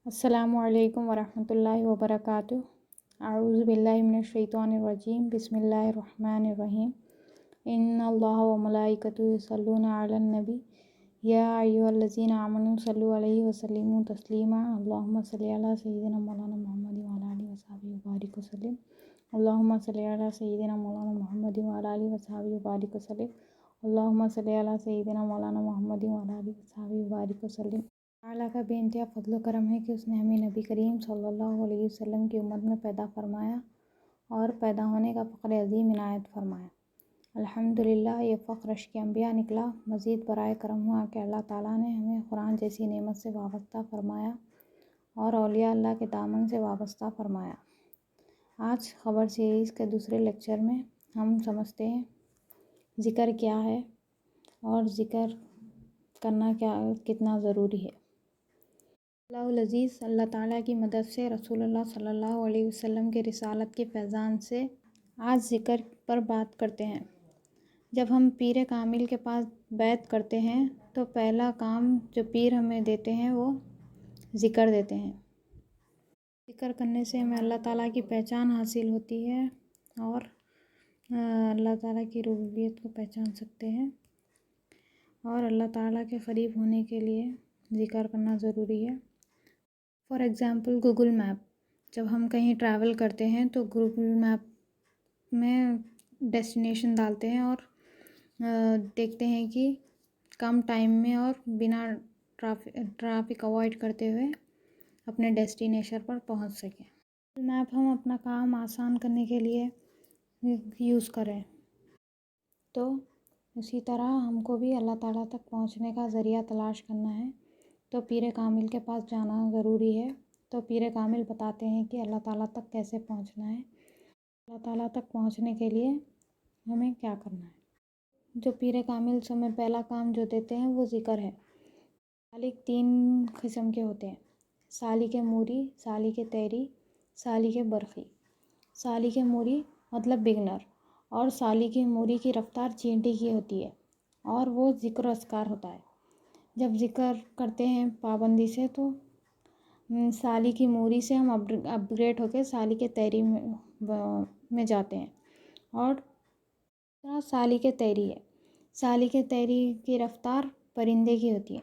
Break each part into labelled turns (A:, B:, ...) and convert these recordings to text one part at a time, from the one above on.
A: السلام علیکم ورحمۃ اللہ وبرکاتہ۔ اعوذ باللہ من الشیطان الرجیم، بسم اللہ الرحمن الرحیم۔ ان اللہ وملائکتہ یصلون علی النبی یا ایھا الذین آمنوا صلوا علیہ وسلموا تسلیما۔ اللہم صلی علی سیدنا مولانا محمد وعلی آلہ وصحبہ وبارک وسلم۔ اللہم صلی علی سیدنا مولانا محمد وعلی آلہ وصحبہ وبارک وسلم۔ اللہم صلی علی سیدنا مولانا محمد وعلی آلہ وصحبہ وبارک وسلم۔ اللہ کا بے انتہا فضل و کرم ہے کہ اس نے ہمیں نبی کریم صلی اللہ علیہ وسلم کی امت میں پیدا فرمایا اور پیدا ہونے کا فخر عظیم عنایت فرمایا۔ الحمدللہ، یہ فخر اشک انبیاء نکلا۔ مزید برائے کرم ہوا کہ اللہ تعالیٰ نے ہمیں قرآن جیسی نعمت سے وابستہ فرمایا اور اولیاء اللہ کے دامن سے وابستہ فرمایا۔ آج خبر سیریز کے دوسرے لیکچر میں ہم سمجھتے ہیں ذکر کیا ہے اور ذکر کرنا کتنا ضروری ہے۔ اللہ العزیز، اللہ تعالیٰ کی مدد سے، رسول اللہ صلی اللہ علیہ وسلم کے رسالت کے فیضان سے آج ذکر پر بات کرتے ہیں۔ جب ہم پیر کامل کے پاس بیعت کرتے ہیں تو پہلا کام جو پیر ہمیں دیتے ہیں وہ ذکر دیتے ہیں۔ ذکر کرنے سے ہمیں اللہ تعالیٰ کی پہچان حاصل ہوتی ہے اور اللہ تعالیٰ کی ربوبیت کو پہچان سکتے ہیں، اور اللہ تعالیٰ کے قریب ہونے کے لیے ذکر کرنا ضروری ہے۔ فار ایگزامپل گوگل میپ، جب ہم کہیں ٹریول کرتے ہیں تو گوگل میپ میں ڈیسٹینیشن ڈالتے ہیں اور دیکھتے ہیں کہ کم ٹائم میں اور بنا ٹرافک اوائڈ کرتے ہوئے اپنے ڈیسٹینیشن پر پہنچ سکیں۔ گوگل میپ ہم اپنا کام آسان کرنے کے لیے یوز کریں تو اسی طرح ہم کو بھی اللہ تعالیٰ تک پہنچنے کا ذریعہ تلاش کرنا ہے تو پیر کامل کے پاس جانا ضروری ہے۔ تو پیر کامل بتاتے ہیں کہ اللہ تعالیٰ تک کیسے پہنچنا ہے، اللہ تعالیٰ تک پہنچنے کے لیے ہمیں کیا کرنا ہے۔ جو پیر کامل سے ہمیں پہلا کام جو دیتے ہیں وہ ذکر ہے۔ سالک 3 قسم کے ہوتے ہیں: سالک موری، سالک طیری، سالک برقی۔ سالک موری مطلب بگنر، اور سالک موری کی رفتار چینٹی کی ہوتی ہے اور وہ ذکر و اذکار ہوتا ہے۔ جب ذکر کرتے ہیں پابندی سے تو سالک موری سے ہم اپ گریڈ ہو کے سالک طیری میں جاتے ہیں، اور سالک طیری ہے۔ سالک طیری کی رفتار پرندے کی ہوتی ہے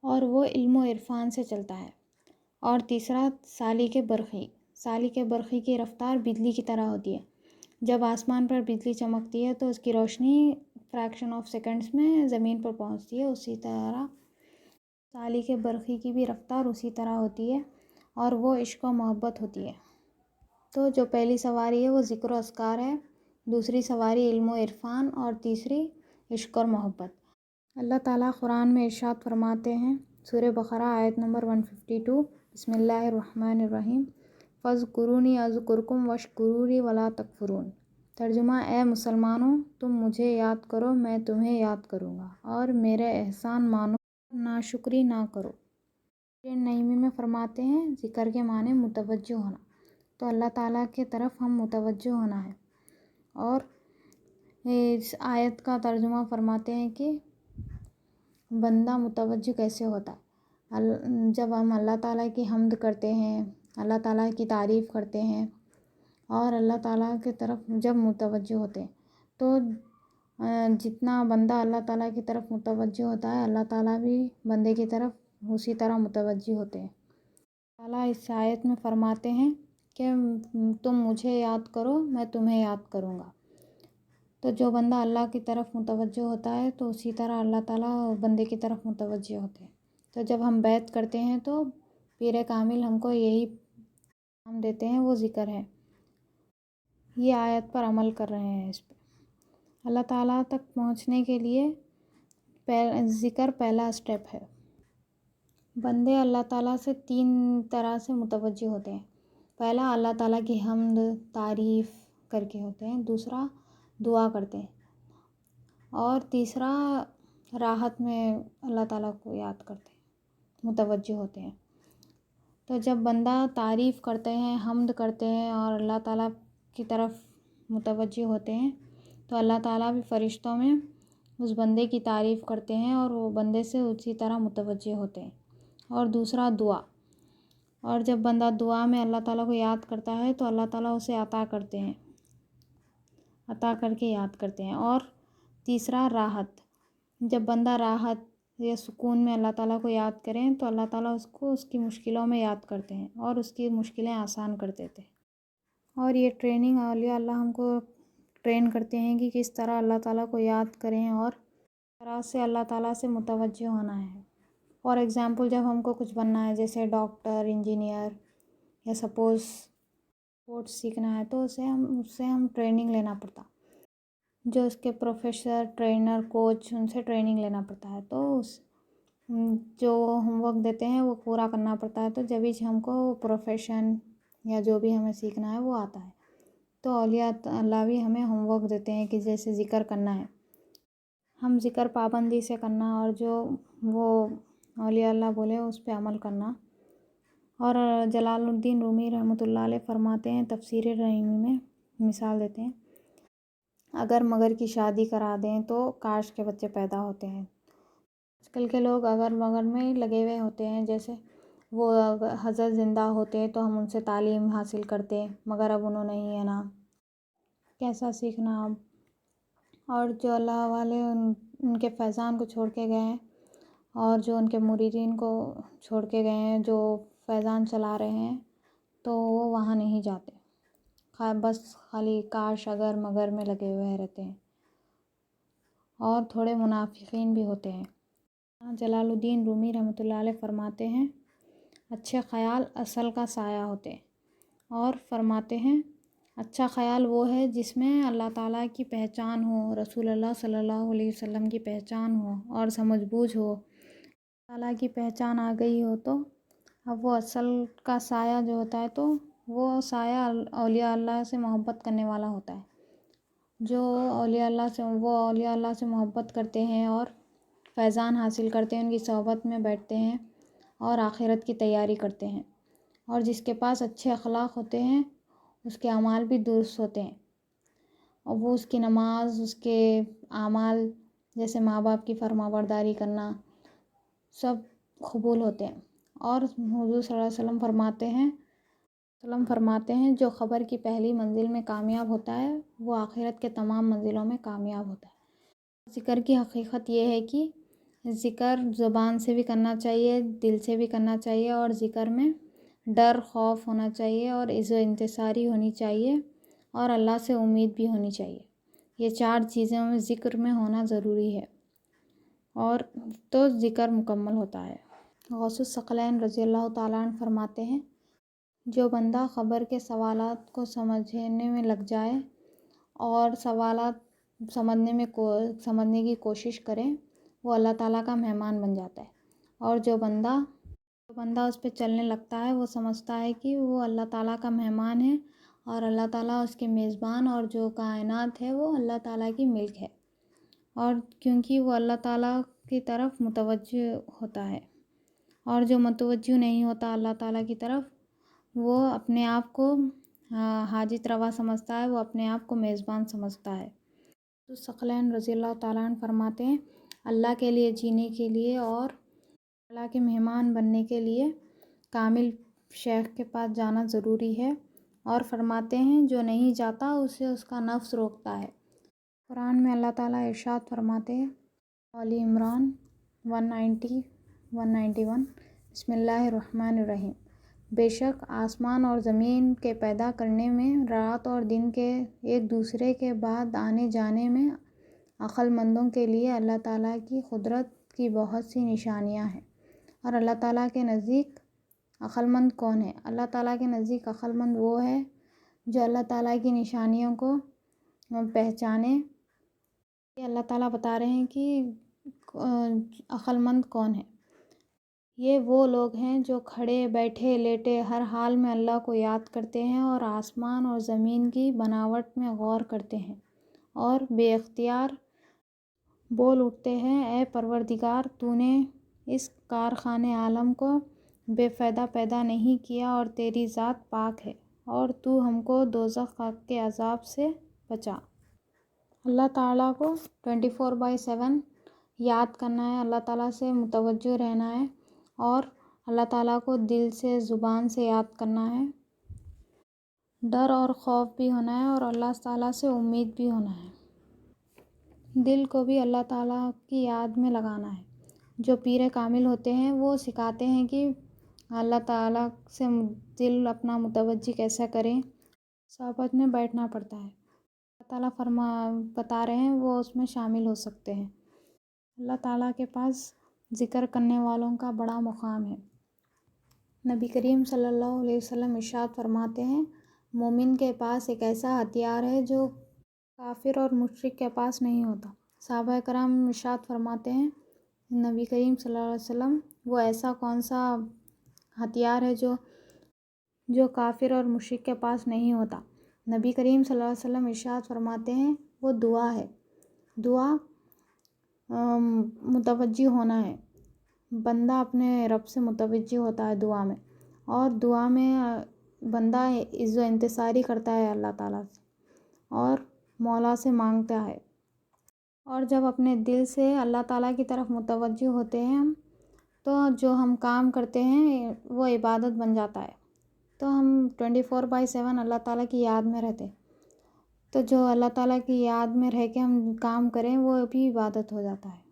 A: اور وہ علم و عرفان سے چلتا ہے۔ اور تیسرا سالک برقی۔ سالک برقی کی رفتار بجلی کی طرح ہوتی ہے۔ جب آسمان پر بجلی چمکتی ہے تو اس کی روشنی فریکشن آف سیکنڈز میں زمین پر پہنچتی ہے، اسی طرح سالک برقی کی بھی رفتار اسی طرح ہوتی ہے اور وہ عشق و محبت ہوتی ہے۔ تو جو پہلی سواری ہے وہ ذکر و اذکار ہے، دوسری سواری علم و عرفان، اور تیسری عشق اور محبت۔ اللہ تعالیٰ قرآن میں ارشاد فرماتے ہیں، سورہ بقرہ آیت نمبر 152، بسم اللہ الرحمن الرحیم، فاذکرونی اذکرکم واشکروا لی ولا تکفرون۔ ترجمہ: اے مسلمانوں، تم مجھے یاد کرو، میں تمہیں یاد کروں گا، اور میرے احسان مانو، ناشکری نہ کرو۔ نعیمی میں فرماتے ہیں ذکر کے معنی متوجہ ہونا، تو اللہ تعالیٰ کی طرف ہم متوجہ ہونا ہے۔ اور اس آیت کا ترجمہ فرماتے ہیں کہ بندہ متوجہ کیسے ہوتا ہے؟ جب ہم اللہ تعالیٰ کی حمد کرتے ہیں، اللہ تعالیٰ کی تعریف کرتے ہیں اور اللہ تعالیٰ کی طرف جب متوجہ ہوتے ہیں تو جتنا بندہ اللہ تعالیٰ کی طرف متوجہ ہوتا ہے، اللہ تعالیٰ بھی بندے کی طرف اسی طرح متوجہ ہوتے ہیں۔ اللہ تعالیٰ اس آیت میں فرماتے ہیں کہ تم مجھے یاد کرو، میں تمہیں یاد کروں گا۔ تو جو بندہ اللہ کی طرف متوجہ ہوتا ہے تو اسی طرح اللہ تعالیٰ بندے کی طرف متوجہ ہوتے ہیں۔ تو جب ہم بیعت کرتے ہیں تو پیر کامل ہم کو یہی کام دیتے ہیں، وہ ذکر ہے۔ یہ آیت پر عمل کر رہے ہیں اس پہ۔ اللہ تعالیٰ تک پہنچنے کے لیے ذکر پہلا اسٹیپ ہے۔ بندے اللہ تعالیٰ سے 3 طرح سے متوجہ ہوتے ہیں۔ پہلا اللہ تعالیٰ کی حمد تعریف کر کے ہوتے ہیں، دوسرا دعا کرتے ہیں، اور تیسرا راحت میں اللہ تعالیٰ کو یاد کرتے ہیں، متوجہ ہوتے ہیں۔ تو جب بندہ تعریف کرتے ہیں، حمد کرتے ہیں اور اللہ تعالیٰ کی طرف متوجہ ہوتے ہیں تو اللہ تعالیٰ بھی فرشتوں میں اس بندے کی تعریف کرتے ہیں اور وہ بندے سے اسی طرح متوجہ ہوتے ہیں۔ اور دوسرا دعا، اور جب بندہ دعا میں اللہ تعالیٰ کو یاد کرتا ہے تو اللہ تعالیٰ اسے عطا کر کے یاد کرتے ہیں۔ اور تیسرا راحت، جب بندہ راحت یا سکون میں اللہ تعالیٰ کو یاد کریں تو اللہ تعالیٰ اس کو اس کی مشکلوں میں یاد کرتے ہیں اور اس کی مشکلیں آسان کر دیتے ہیں۔ اور یہ ٹریننگ اولیاء اللہ ہم کو ٹرین کرتے ہیں کہ کس طرح اللہ تعالیٰ کو یاد کریں اور کس طرح سے اللہ تعالیٰ سے متوجہ ہونا ہے۔ فار ایگزامپل جب ہم کو کچھ بننا ہے جیسے ڈاکٹر، انجینئر یا سپوز اسپورٹس سیکھنا ہے تو اس سے ہم ٹریننگ لینا پڑتا، جو اس کے پروفیسر، ٹرینر، کوچ، ان سے ٹریننگ لینا پڑتا ہے، تو جو ہوم ورک دیتے ہیں وہ پورا کرنا پڑتا ہے، تو جبھی ہم کو پروفیشن یا جو بھی ہمیں سیکھنا ہے وہ آتا ہے۔ تو اولیاء اللہ بھی ہمیں ہوم ورک دیتے ہیں کہ جیسے ذکر کرنا ہے، ہم ذکر پابندی سے کرنا اور جو وہ اولیاء اللہ بولے اس پہ عمل کرنا۔ اور جلال الدین رومی رحمۃ اللہ علیہ فرماتے ہیں، تفسیر رحیمی میں مثال دیتے ہیں، اگر مگر کی شادی کرا دیں تو کاش کے بچے پیدا ہوتے ہیں۔ آج کل کے لوگ اگر مگر میں لگے ہوئے ہوتے ہیں، جیسے وہ حضرت زندہ ہوتے تو ہم ان سے تعلیم حاصل کرتے، مگر اب انہوں نہیں ہے نا، کیسا سیکھنا اب۔ اور جو اللہ والے ان کے فیضان کو چھوڑ کے گئے ہیں اور جو ان کے مریدین کو چھوڑ کے گئے ہیں، جو فیضان چلا رہے ہیں، تو وہ وہاں نہیں جاتے، بس خالی کاش اگر مگر میں لگے ہوئے رہتے ہیں، اور تھوڑے منافقین بھی ہوتے ہیں۔ جلال الدین رومی رحمۃ اللہ علیہ فرماتے ہیں، اچھے خیال اصل کا سایہ ہوتے ہیں، اور فرماتے ہیں اچھا خیال وہ ہے جس میں اللہ تعالیٰ کی پہچان ہو، رسول اللہ صلی اللہ علیہ وسلم کی پہچان ہو اور سمجھ بوجھ ہو۔ اللہ تعالیٰ کی پہچان آ گئی ہو تو اب وہ اصل کا سایہ جو ہوتا ہے تو وہ سایہ اولیاء اللہ سے محبت کرنے والا ہوتا ہے، جو اولیاء اللہ سے محبت کرتے ہیں اور فیضان حاصل کرتے ہیں، ان کی صحبت میں بیٹھتے ہیں اور آخرت کی تیاری کرتے ہیں، اور جس کے پاس اچھے اخلاق ہوتے ہیں اس کے اعمال بھی درست ہوتے ہیں، اور وہ اس کی نماز، اس کے اعمال جیسے ماں باپ کی فرما برداری کرنا سب قبول ہوتے ہیں۔ اور حضور صلی اللہ علیہ وسلم فرماتے ہیں جو خبر کی پہلی منزل میں کامیاب ہوتا ہے وہ آخرت کے تمام منزلوں میں کامیاب ہوتا ہے۔ ذکر کی حقیقت یہ ہے کہ ذکر زبان سے بھی کرنا چاہیے، دل سے بھی کرنا چاہیے، اور ذکر میں ڈر، خوف ہونا چاہیے اور عزت و انتصاری ہونی چاہیے، اور اللہ سے امید بھی ہونی چاہیے۔ یہ 4 چیزیں ذکر میں ہونا ضروری ہے، اور تو ذکر مکمل ہوتا ہے۔ غوث الثقلین رضی اللہ تعالیٰ عنہ فرماتے ہیں، جو بندہ خبر کے سوالات کو سمجھنے میں لگ جائے اور سوالات سمجھنے کی کوشش کرے وہ اللہ تعالیٰ کا مہمان بن جاتا ہے، اور جو بندہ اس پہ چلنے لگتا ہے وہ سمجھتا ہے کہ وہ اللہ تعالیٰ کا مہمان ہے اور اللہ تعالیٰ اس کے میزبان، اور جو کائنات ہے وہ اللہ تعالیٰ کی ملک ہے، اور کیونکہ وہ اللہ تعالیٰ کی طرف متوجہ ہوتا ہے، اور جو متوجہ نہیں ہوتا اللہ تعالیٰ کی طرف وہ اپنے آپ کو حاجت روا سمجھتا ہے، وہ اپنے آپ کو میزبان سمجھتا ہے۔ تو ثقلین رضی اللہ تعالیٰ عنہ فرماتے ہیں، اللہ کے لیے جینے کے لیے اور اللہ کے مہمان بننے کے لیے کامل شیخ کے پاس جانا ضروری ہے، اور فرماتے ہیں جو نہیں جاتا اسے اس کا نفس روکتا ہے۔ قرآن میں اللہ تعالیٰ ارشاد فرماتے ہیں، آل عمران 191 بسم اللہ الرحمن الرحیم، بے شک آسمان اور زمین کے پیدا کرنے میں، رات اور دن کے ایک دوسرے کے بعد آنے جانے میں عقل مندوں کے لیے اللہ تعالیٰ کی قدرت کی بہت سی نشانیاں ہیں۔ اور اللہ تعالیٰ کے نزدیک عقل مند کون ہے؟ اللہ تعالیٰ کے نزدیک عقل مند وہ ہے جو اللہ تعالیٰ کی نشانیوں کو پہچانے۔ یہ اللہ تعالیٰ بتا رہے ہیں کہ عقل مند کون ہے۔ یہ وہ لوگ ہیں جو کھڑے، بیٹھے، لیٹے ہر حال میں اللہ کو یاد کرتے ہیں، اور آسمان اور زمین کی بناوٹ میں غور کرتے ہیں، اور بے اختیار بول اٹھتے ہیں، اے پروردگار، تو نے اس کارخانے عالم کو بے فائدہ پیدا نہیں کیا، اور تیری ذات پاک ہے، اور تو ہم کو دوزخ کے عذاب سے بچا۔ اللہ تعالیٰ کو 24/7 یاد کرنا ہے، اللہ تعالیٰ سے متوجہ رہنا ہے، اور اللہ تعالیٰ کو دل سے زبان سے یاد کرنا ہے، ڈر اور خوف بھی ہونا ہے اور اللہ تعالیٰ سے امید بھی ہونا ہے۔ دل کو بھی اللہ تعالیٰ کی یاد میں لگانا ہے۔ جو پیر کامل ہوتے ہیں وہ سکھاتے ہیں کہ اللہ تعالیٰ سے دل اپنا متوجہ کیسا کریں۔ صحبت میں بیٹھنا پڑتا ہے، اللہ تعالیٰ بتا رہے ہیں وہ اس میں شامل ہو سکتے ہیں۔ اللہ تعالیٰ کے پاس ذکر کرنے والوں کا بڑا مقام ہے۔ نبی کریم صلی اللہ علیہ وسلم ارشاد فرماتے ہیں، مومن کے پاس ایک ایسا ہتھیار ہے جو کافر اور مشرک کے پاس نہیں ہوتا۔ صحابہ کرام ارشاد فرماتے ہیں، نبی کریم صلی اللہ علیہ وسلم وہ ایسا کون سا ہتھیار ہے جو کافر اور مشرک کے پاس نہیں ہوتا؟ نبی کریم صلی اللہ علیہ وسلم ارشاد فرماتے ہیں، وہ دعا ہے۔ دعا متوجہ ہونا ہے، بندہ اپنے رب سے متوجہ ہوتا ہے دعا میں، اور دعا میں بندہ عز و انتصاری کرتا ہے اللہ تعالیٰ سے اور مولا سے مانگتا ہے۔ اور جب اپنے دل سے اللہ تعالیٰ کی طرف متوجہ ہوتے ہیں ہم، تو جو ہم کام کرتے ہیں وہ عبادت بن جاتا ہے، تو ہم 24/7 اللہ تعالیٰ کی یاد میں رہتے، تو جو اللہ تعالیٰ کی یاد میں رہ کے ہم کام کریں وہ بھی عبادت ہو جاتا ہے۔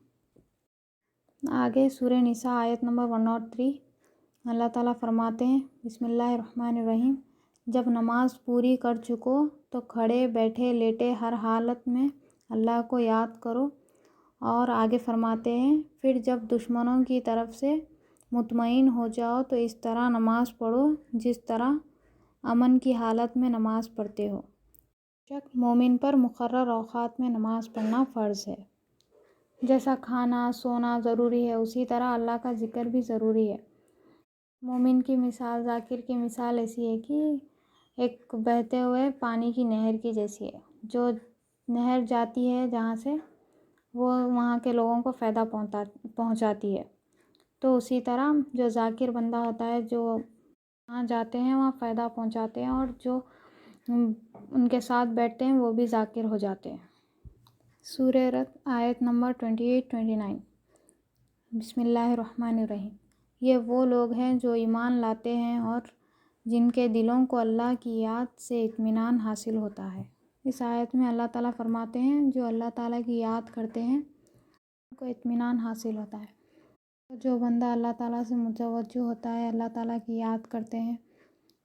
A: آگے سورہ نساء آیت نمبر 103 اللہ تعالیٰ فرماتے ہیں، بسم اللہ الرحمن الرحیم، جب نماز پوری کر چکو تو کھڑے بیٹھے لیٹے ہر حالت میں اللہ کو یاد کرو۔ اور آگے فرماتے ہیں، پھر جب دشمنوں کی طرف سے مطمئن ہو جاؤ تو اس طرح نماز پڑھو جس طرح امن کی حالت میں نماز پڑھتے ہو۔ شک مومن پر مقرر اوقات میں نماز پڑھنا فرض ہے۔ جیسا کھانا سونا ضروری ہے اسی طرح اللہ کا ذکر بھی ضروری ہے۔ مومن کی مثال، ذاکر کی مثال ایسی ہے کہ ایک بہتے ہوئے پانی کی نہر کی جیسی ہے۔ جو نہر جاتی ہے جہاں سے، وہ وہاں کے لوگوں کو فائدہ پہنچاتی ہے، تو اسی طرح جو ذاکر بندہ ہوتا ہے، جو وہاں جاتے ہیں وہاں فائدہ پہنچاتے ہیں، اور جو ان کے ساتھ بیٹھتے ہیں وہ بھی ذاکر ہو جاتے ہیں۔ سورہ رد آیت نمبر 28-29 بسم اللہ الرحمن الرحیم، یہ وہ لوگ ہیں جو ایمان لاتے ہیں اور جن کے دلوں کو اللہ کی یاد سے اطمینان حاصل ہوتا ہے۔ اس آیت میں اللہ تعالیٰ فرماتے ہیں جو اللہ تعالیٰ کی یاد کرتے ہیں ان کو اطمینان حاصل ہوتا ہے۔ جو بندہ اللہ تعالیٰ سے متوجہ ہوتا ہے، اللہ تعالیٰ کی یاد کرتے ہیں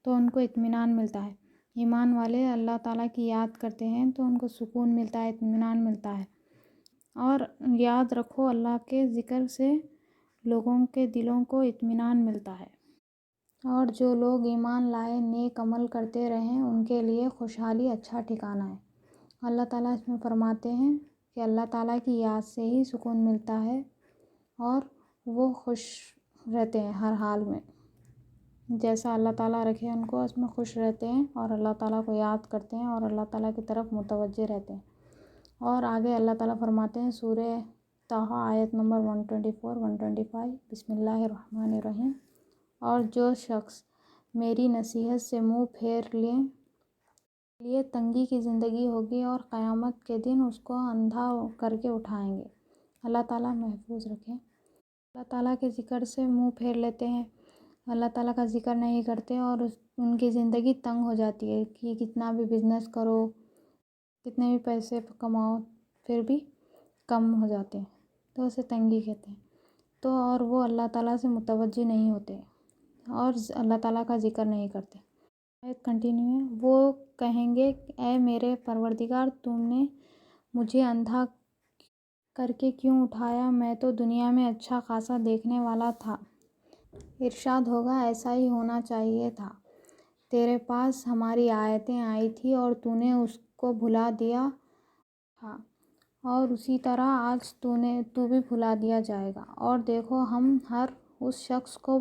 A: تو ان کو اطمینان ملتا ہے۔ ایمان والے اللہ تعالیٰ کی یاد کرتے ہیں تو ان کو سکون ملتا ہے، اطمینان ملتا ہے۔ اور یاد رکھو، اللہ کے ذکر سے لوگوں کے دلوں کو اطمینان ملتا ہے۔ اور جو لوگ ایمان لائے نیک عمل کرتے رہیں ان کے لیے خوشحالی اچھا ٹھکانہ ہے۔ اللہ تعالیٰ اس میں فرماتے ہیں کہ اللہ تعالیٰ کی یاد سے ہی سکون ملتا ہے اور وہ خوش رہتے ہیں ہر حال میں۔ جیسا اللہ تعالیٰ رکھے ان کو، اس میں خوش رہتے ہیں اور اللہ تعالیٰ کو یاد کرتے ہیں اور اللہ تعالیٰ کی طرف متوجہ رہتے ہیں۔ اور آگے اللہ تعالیٰ فرماتے ہیں سورہ طٰہٰ آیت نمبر 124-125 بسم اللہ الرحمن الرحیم، اور جو شخص میری نصیحت سے منہ پھیر لیں لیے تنگی کی زندگی ہوگی اور قیامت کے دن اس کو اندھا کر کے اٹھائیں گے۔ اللہ تعالیٰ محفوظ رکھیں۔ اللہ تعالیٰ کے ذکر سے منہ پھیر لیتے ہیں، اللہ تعالیٰ کا ذکر نہیں کرتے اور ان کی زندگی تنگ ہو جاتی ہے کہ کتنا بھی بزنس کرو، کتنے بھی پیسے کماؤ پھر بھی کم ہو جاتے ہیں، تو اسے تنگی کہتے ہیں۔ تو اور وہ اللہ تعالیٰ سے متوجہ نہیں ہوتے اور اللہ تعالیٰ کا ذکر نہیں کرتے۔ آیت کنٹینیو ہے، وہ کہیں گے اے میرے پروردگار، تم نے مجھے اندھا کر کے کیوں اٹھایا؟ میں تو دنیا میں اچھا خاصا دیکھنے والا تھا۔ ارشاد ہوگا ایسا ہی ہونا چاہیے تھا، تیرے پاس ہماری آیتیں آئی تھی اور تو نے اس کو بھلا دیا تھا، اور اسی طرح آج تو بھی بھلا دیا جائے گا۔ اور دیکھو ہم ہر اس شخص کو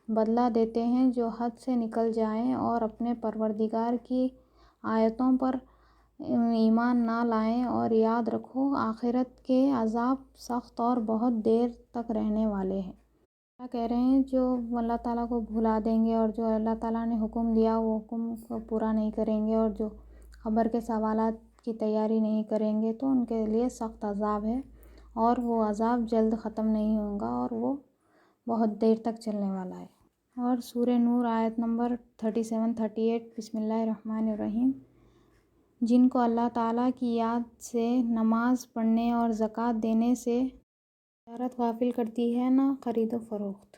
A: بدلہ دیتے ہیں جو حد سے نکل جائیں اور اپنے پروردگار کی آیتوں پر ایمان نہ لائیں، اور یاد رکھو آخرت کے عذاب سخت اور بہت دیر تک رہنے والے ہیں۔ کیا کہہ رہے ہیں؟ جو اللہ تعالیٰ کو بھلا دیں گے اور جو اللہ تعالیٰ نے حکم دیا وہ حکم کو پورا نہیں کریں گے اور جو قبر کے سوالات کی تیاری نہیں کریں گے تو ان کے لیے سخت عذاب ہے، اور وہ عذاب جلد ختم نہیں ہوگا اور وہ بہت دیر تک چلنے والا ہے۔ اور سورہ نور آیت نمبر 37-38 بسم اللہ الرحمن الرحیم، جن کو اللہ تعالیٰ کی یاد سے، نماز پڑھنے اور زکوٰۃ دینے سے تجارت غافل کرتی ہے نہ خرید و فروخت،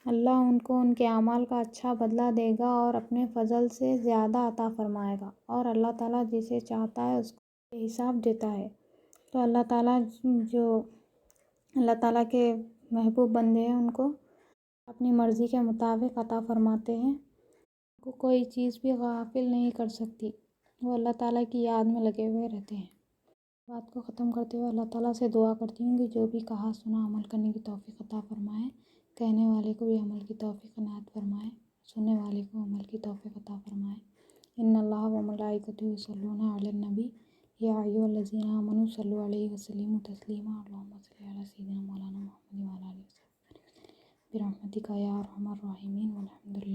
A: اللہ ان کو ان کے اعمال کا اچھا بدلہ دے گا اور اپنے فضل سے زیادہ عطا فرمائے گا، اور اللہ تعالیٰ جسے چاہتا ہے اس کو بے حساب دیتا ہے۔ تو اللہ تعالیٰ جو اللہ تعالیٰ کے محبوب بندے ہیں ان کو اپنی مرضی کے مطابق عطا فرماتے ہیں، ان کو کوئی چیز بھی غافل نہیں کر سکتی، وہ اللہ تعالیٰ کی یاد میں لگے ہوئے رہتے ہیں۔ بات کو ختم کرتے ہوئے اللہ تعالیٰ سے دعا کرتی ہوں کہ جو بھی کہا سنا عمل کرنے کی توفیق عطا فرمائے، کہنے والے کو بھی عمل کی توفیق عنایت فرمائے، سننے والے کو عمل کی توفیق عطا فرمائے۔ ان اللہ و ملائکتہ یصلون علی النبی یا ایھا الذین آمنوا صلوا علیہ وسلموا تسلیما، اللہم صل علی سیدنا مولانا محمد وعلی آلہ وصحبہ برحمتک یا ارحم الراحمین، والحمد للہ۔